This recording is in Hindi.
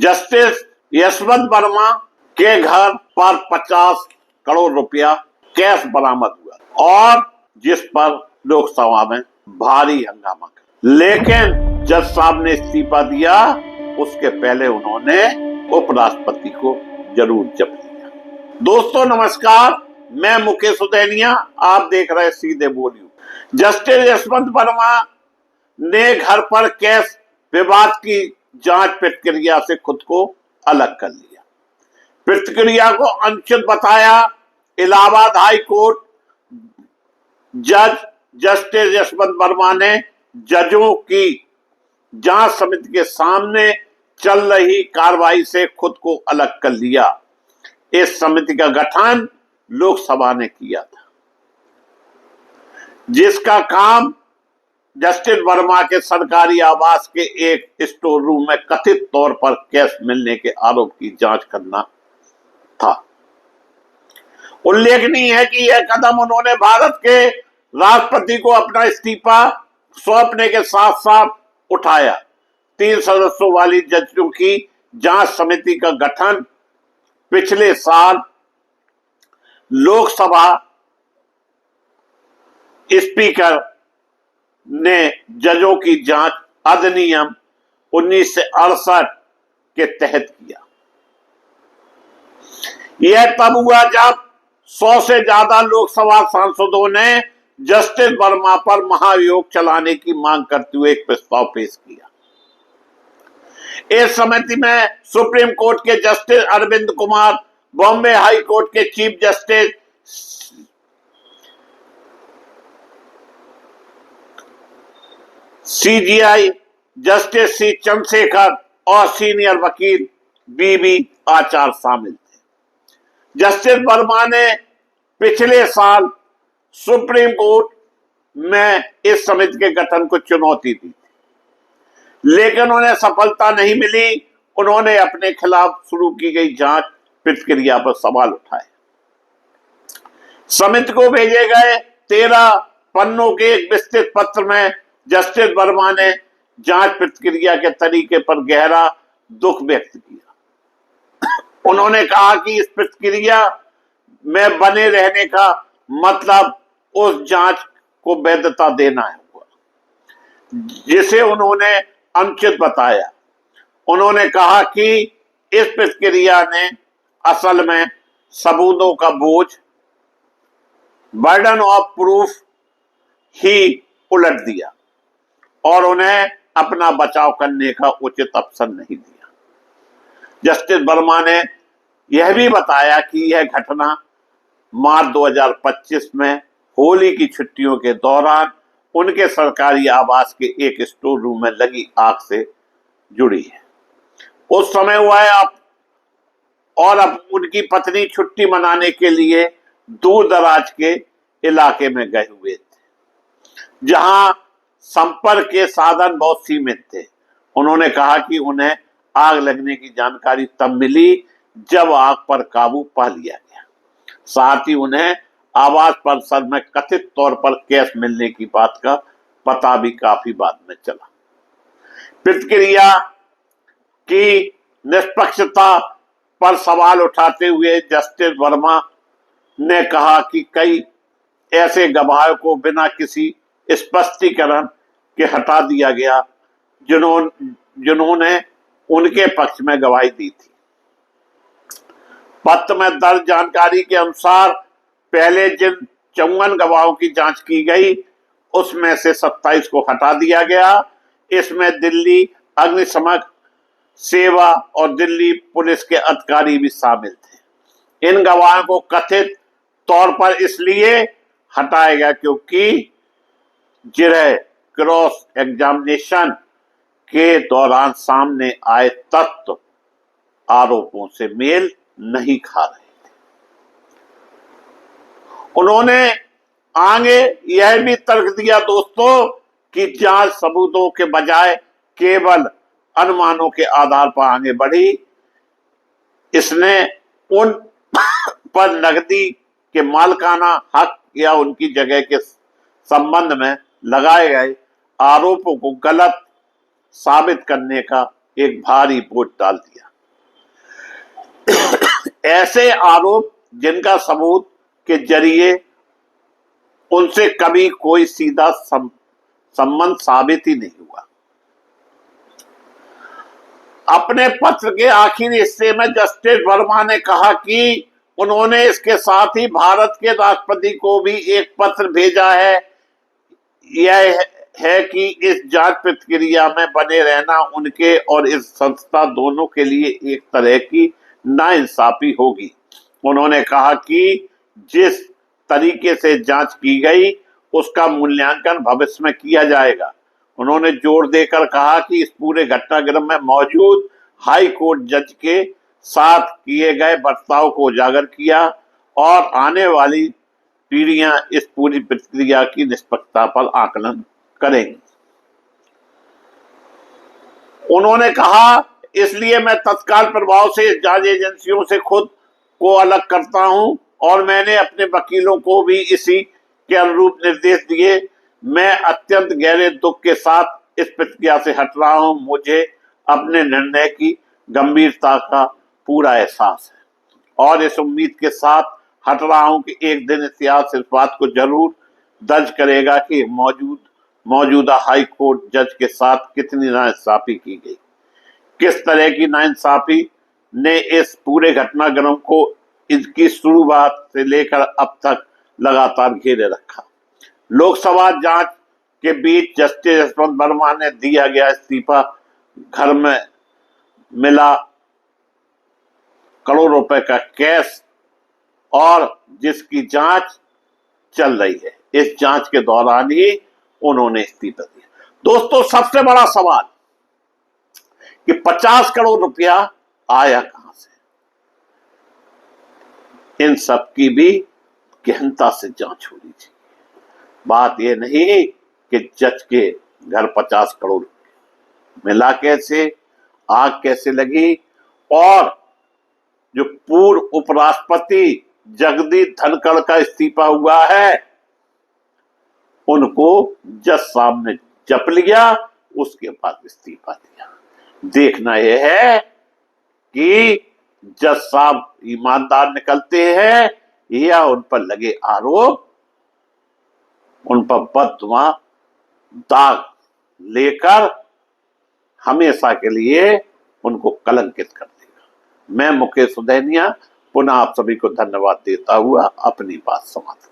जस्टिस यशवंत वर्मा के घर पर 50 करोड़ रुपया कैश बरामद हुआ और जिस पर लोकसभा में भारी हंगामा कर। लेकिन जज साहब ने इस्तीफा दिया, उसके पहले उन्होंने उपराष्ट्रपति को जरूर जब्त किया। दोस्तों नमस्कार, मैं मुकेश उदैनिया, आप देख रहे सीधे बोलियो। जस्टिस यशवंत वर्मा ने घर पर कैश विवाद की जांच प्रक्रिया से खुद को अलग कर लिया। प्रक्रिया को अनुचित बताया। इलाहाबाद हाई कोर्ट जज जस्टिस यशवंत वर्मा ने जजों की जांच समिति के सामने चल रही कार्रवाई से खुद को अलग कर लिया। इस समिति का गठन लोकसभा ने किया था, जिसका काम जस्टिस वर्मा के सरकारी आवास के एक स्टोर रूम में कथित तौर पर कैश मिलने के आरोप की जांच करना था। उल्लेखनीय है कि यह कदम उन्होंने भारत के राष्ट्रपति को अपना इस्तीफा सौंपने के साथ साथ उठाया। 3 सदस्यों वाली जजों की जांच समिति का गठन पिछले साल लोकसभा स्पीकर ने जजों की जांच अधिनियम 1968 के तहत किया। यह तब हुआ जब 100 से ज्यादा लोकसभा सांसदों ने जस्टिस वर्मा पर महाभियोग चलाने की मांग करते हुए एक प्रस्ताव पेश किया। इस समिति में सुप्रीम कोर्ट के justice Arvind Kumar, Bombay high court के chief justice CJI justice C Chandrashekhar और सीनियर वकील बीबी आचार्य शामिल थे। जस्टिस वर्मा ने पिछले साल सुप्रीम कोर्ट में इस समिति के गठन को चुनौती दी थी, लेकिन उन्हें सफलता नहीं मिली। उन्होंने अपने खिलाफ शुरू की गई जांच प्रक्रिया पर सवाल उठाए। समिति को भेजे गए 13 पन्नों के एक विस्तृत पत्र में जस्टिस वर्मा ने जांच प्रक्रिया के तरीके पर गहरा दुख व्यक्त किया। उन्होंने कहा कि इस प्रक्रिया में बने रहने का मतलब उस जांच को वैधता देना होगा जिसे उन्होंने अनुचित बताया। उन्होंने कहा कि इस प्रक्रिया ने असल में सबूतों का बोझ, बर्डन ऑफ प्रूफ ही उलट दिया और उन्हें अपना बचाव करने का उचित अवसर नहीं दिया। जस्टिस वर्मा ने यह भी बताया कि यह घटना मार्च 2025 में होली की छुट्टियों के दौरान उनके सरकारी आवास के एक स्टोर रूम में लगी आग से जुड़ी है। उस समय वह अब उनकी पत्नी छुट्टी मनाने के लिए दूर दराज के इलाके में गए हुए थे, जहां संपर्क के साधन बहुत सीमित थे। उन्होंने कहा कि उन्हें आग लगने की जानकारी तब मिली जब आग पर काबू पा लिया गया। साथ ही उन्हें आवास परिसर में कथित तौर पर कैश मिलने की बात का पता भी काफी बाद में चला। प्रक्रिया की निष्पक्षता पर सवाल उठाते हुए जस्टिस वर्मा ने कहा कि कई ऐसे गवाहों को बिना किसी स्पष्टीकरण के हटा दिया गया जिन्होंने उनके पक्ष में गवाही दी थी। पत्र में दर्ज जानकारी के अनुसार पहले जिन 54 गवाहों की जांच की गई उसमें से 27 को हटा दिया गया। इसमें दिल्ली अग्निशमन सेवा और दिल्ली पुलिस के अधिकारी भी शामिल थे। इन गवाहों को कथित तौर पर इसलिए हटाया गया क्योंकि जिन्हें क्रॉस एग्जामिनेशन के दौरान सामने आए तथ्य आरोपों से मेल नहीं खा रहे थे। उन्होंने आगे यह भी तर्क दिया दोस्तों कि जांच सबूतों के बजाय केवल अनुमानों के आधार पर आगे बढ़ी। इसने उन पर नकदी के मालिकाना हक या उनकी जगह के संबंध में लगाए गए आरोपों को गलत साबित करने का एक भारी बोझ डाल दिया। ऐसे आरोप जिनका सबूत के जरिए उनसे कभी कोई सीधा संबंध साबित ही नहीं हुआ। अपने पत्र के आखिरी हिस्से में जस्टिस वर्मा ने कहा कि उन्होंने इसके साथ ही भारत के राष्ट्रपति को भी एक पत्र भेजा है। यह है कि इस जांच प्रक्रिया में बने रहना उनके और इस संस्था दोनों के लिए एक तरह की नाइंसाफी होगी। उन्होंने कहा कि जिस तरीके से जांच की गई उसका मूल्यांकन भविष्य में किया जाएगा। उन्होंने जोर देकर कहा कि इस पूरे घटनाक्रम में मौजूद हाई कोर्ट जज के साथ किए गए बर्ताव को उजागर किया और आने वाली पीढ़ियां इस पूरी प्रक्रिया की निष्पक्षता पर आकलन करेंगी। उन्होंने कहा, इसलिए मैं तत्काल प्रभाव से इस जांच एजेंसियों से खुद को अलग करता हूं और मैंने अपने वकीलों को भी इसी के अनुरूप निर्देश दिए। मैं अत्यंत गहरे दुख के साथ इस प्रक्रिया से हट रहा हूं। मुझे अपने निर्णय की गंभीरता का पूरा एहसास है और इस उम्मीद के साथ हट रहा हूं कि एक दिन इतिहास इस बात को जरूर दर्ज करेगा कि मौजूदा हाई कोर्ट जज के साथ कितनी नाइंसाफी की गई। किस तरह की नाइंसाफी ने इस पूरे घटनाक्रम को इसकी शुरुआत से लेकर अब तक लगातार घेरे रखा। लोकसभा जांच के बीच जस्टिस यशवंत वर्मा ने दिया गया इस्तीफा, घर में मिला करोड़ रुपए का कैश और जिसकी जांच चल रही है, इस जांच के दौरान ही उन्होंने इस्तीफा दिया। दोस्तों, सबसे बड़ा सवाल कि 50 करोड़ रुपया आया कहां से, इन सब की भी गहनता से जांच होनी चाहिए। बात यह नहीं कि जज के घर 50 करोड़ मिला कैसे, आग कैसे लगी, और जो पूर्व उपराष्ट्रपति जगदीप धनखड़ का इस्तीफा हुआ है उनको जज साहब ने जप लिया, उसके बाद इस्तीफा दिया। देखना यह है कि जज साहब ईमानदार निकलते हैं या उन पर लगे आरोप उन पर बददुआ दाग लेकर हमेशा के लिए उनको कलंकित कर देगा। मैं मुकेश सुधैनिया पुनः आप सभी को धन्यवाद देता हुआ अपनी बात समाप्त